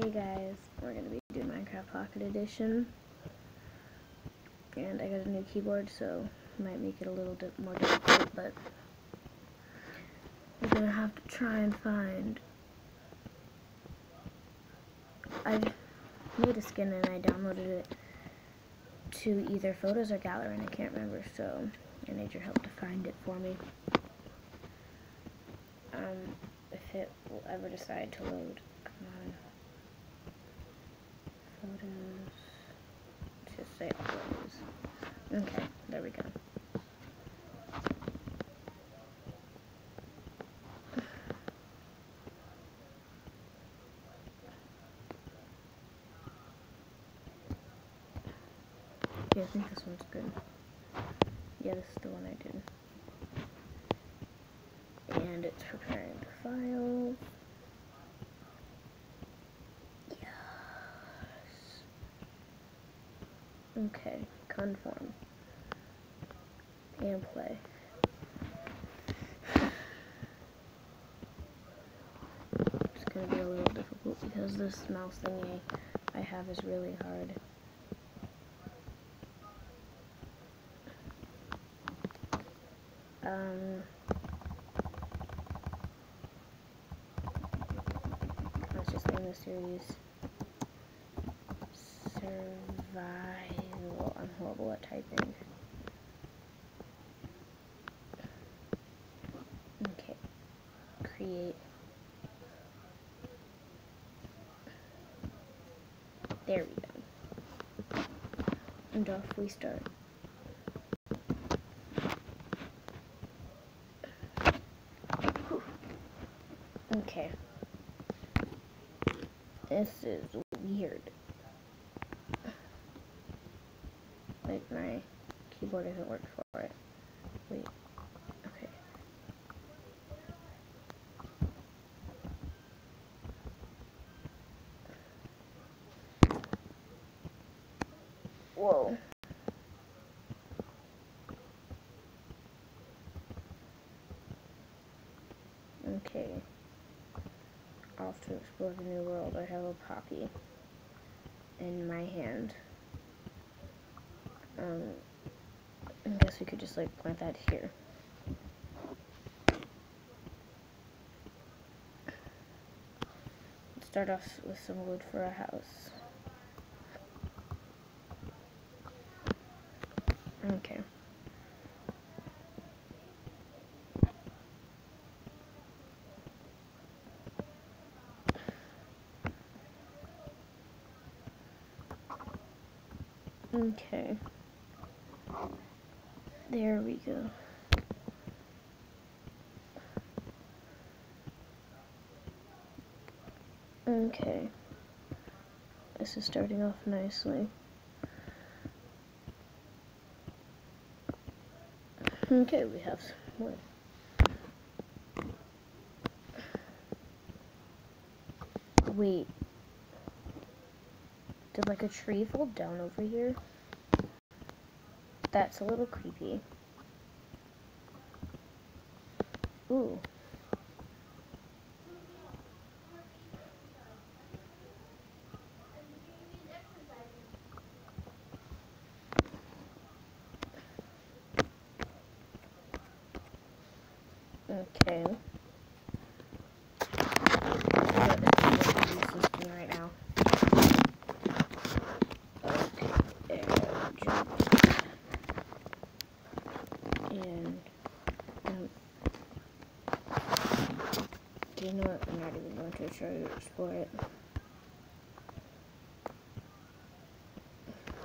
Hey guys, we're going to be doing Minecraft Pocket Edition, and I got a new keyboard, so it might make it a little bit more difficult, but we're going to have to try and find... I made a skin and I downloaded it to either Photos or Gallery, and I can't remember, so I need your help to find it for me. If it will ever decide to load. Come on. Photos. Just say photos. Okay, there we go. Yeah, I think this one's good. Yeah, this is the one I did. And it's preparing the files. Yes. Okay, conform. And play. It's gonna be a little difficult because this mouse thingy I have is really hard. Let's just name the series Survival. I'm horrible at typing. Okay. Create. There we go. And off we start. Whew. Okay. This is weird. Like, my keyboard doesn't work for it. Wait. Okay. Whoa. Okay. Off to explore the new world. I have a poppy in my hand. I guess we could just like plant that here. Let's start off with some wood for a house. Okay. Okay. There we go. Okay. This is starting off nicely. Okay, we have some wood. Wait. Did like a tree fall down over here? That's a little creepy. Ooh. Okay. Right now. Okay, there, jump. And you know what? I'm not even going to try to explore it.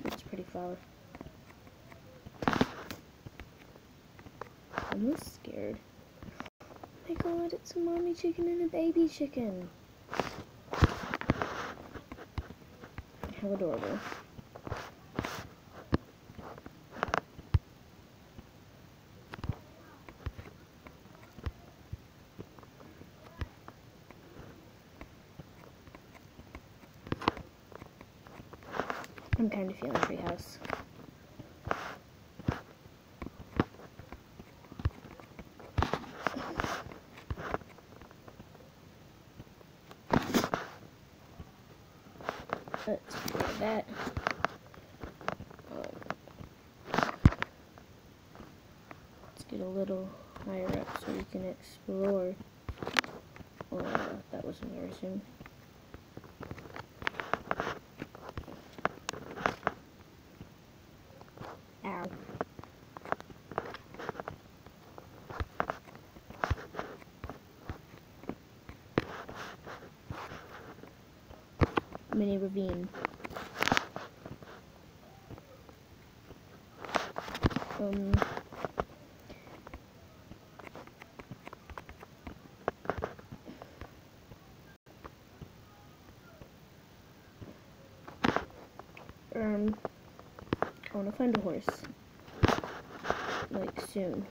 It's pretty far. I'm almost scared. Oh my god, it's a mommy chicken and a baby chicken. How adorable. I'm kind of feeling treehouse. Let's do that. Let's get a little higher up so we can explore. Oh, that was embarrassing. Ow. Mini ravine. I want to find a horse. Like, soon.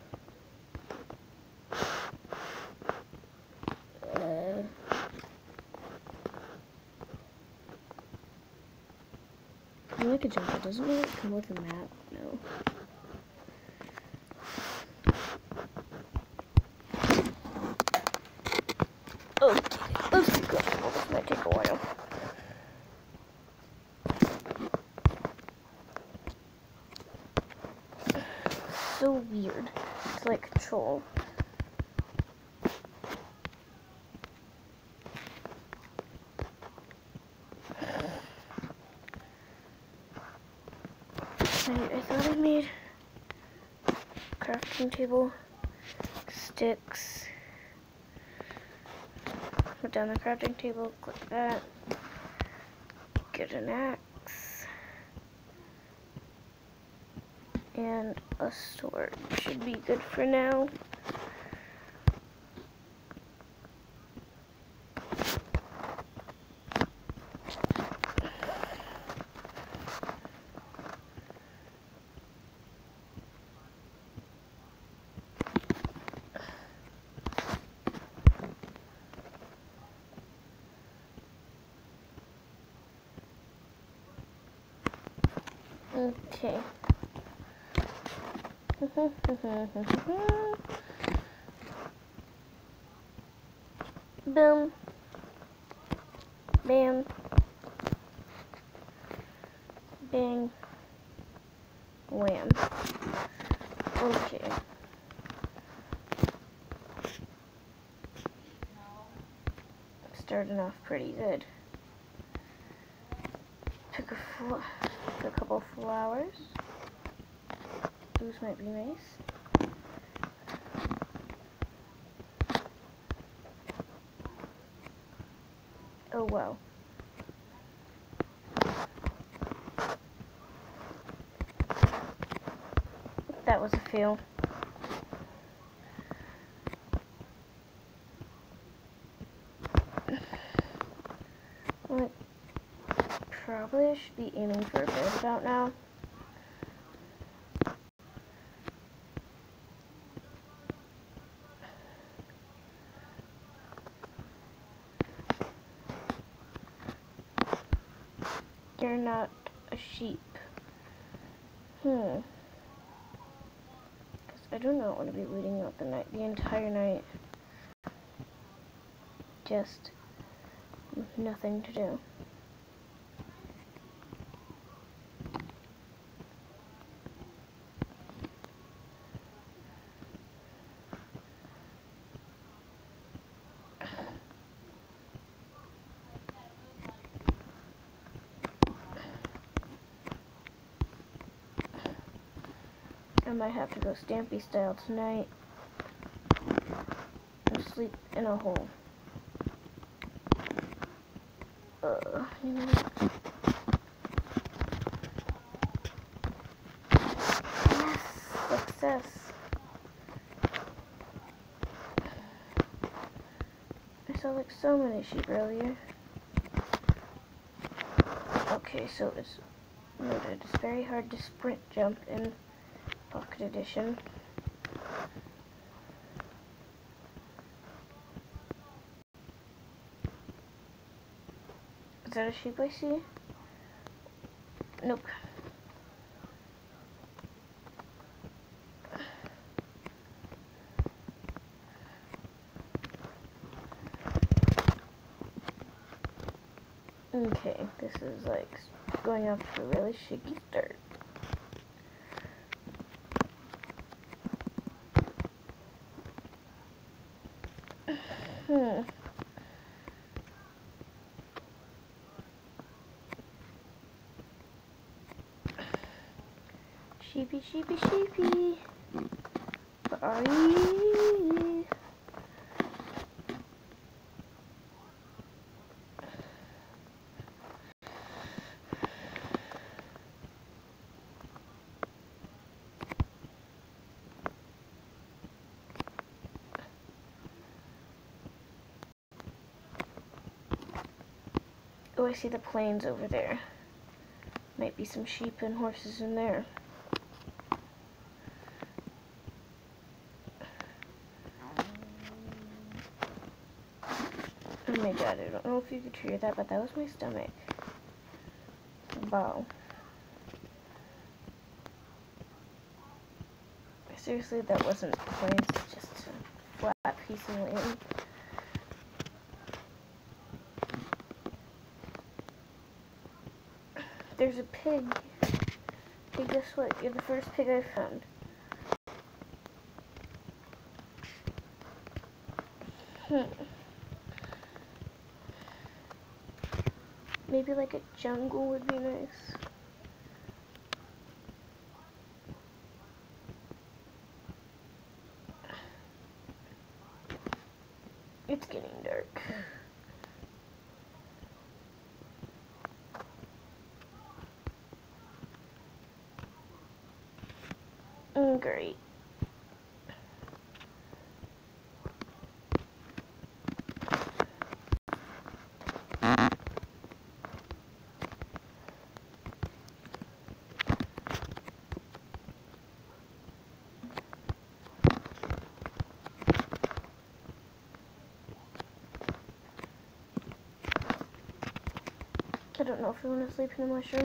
I like a jungle. Doesn't it come with a map? No. Okay, let's go. This might take a while. So weird. It's like Control. I thought I made a crafting table, sticks. Put down the crafting table, click that, get an axe, and a sword. Should be good for now. Okay. Boom. Bam. Bang. Wham. Okay. Starting off pretty good. Pick a couple flowers. Those might be nice. Oh wow. That was a fail. Well, probably I should be aiming for a bird out now. You're not a sheep. Because I do not want to be waiting out the entire night. Just with nothing to do. I might have to go Stampy style tonight and sleep in a hole. You know what? Yes, success. I saw like so many sheep earlier. Okay, so it's noted. It's very hard to sprint jump in Pocket Edition. Is that a sheep I see? Nope. Okay, this is like going off to a really shaky start. Sheepy, sheepy, sheepy. Where are you? Oh, I see the plains over there. Might be some sheep and horses in there. Oh my god, I don't know if you could hear that, but that was my stomach. Wow. Seriously, that wasn't plains, just a flat piece of land. There's a pig. Hey, guess what? You're the first pig I found. Maybe like a jungle would be nice. It's getting dark. Great. I don't know if you want to sleep in the mushroom.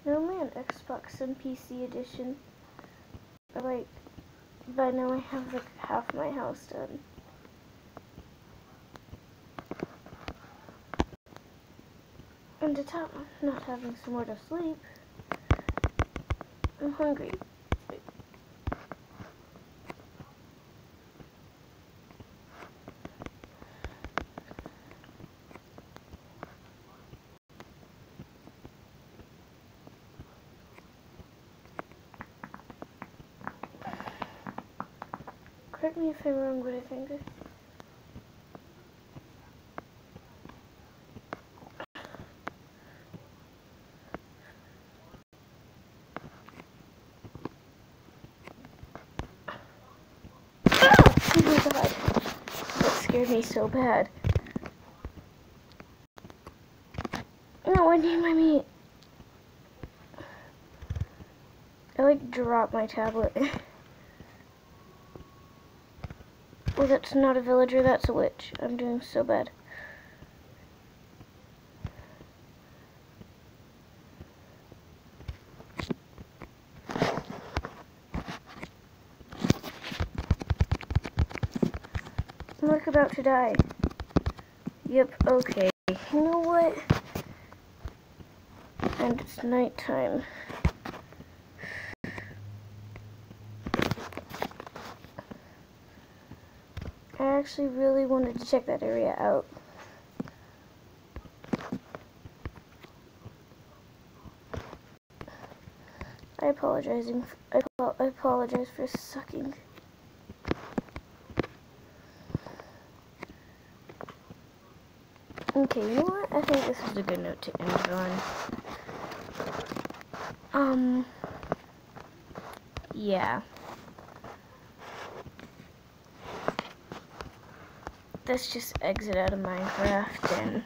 No man, Xbox and PC edition. But like, by now I have like half my house done. And to top of not having somewhere to sleep, I'm hungry. Correct me if I'm wrong, but I think oh my god, that scared me so bad. No, I need my meat. I like dropped my tablet. Well, that's not a villager, that's a witch. I'm doing so bad. I'm like about to die. Yep, okay. You know what? And it's nighttime. I actually really wanted to check that area out. I apologize for sucking. Okay, you know what? I think this is a good note to end on. Yeah. Let's just exit out of Minecraft and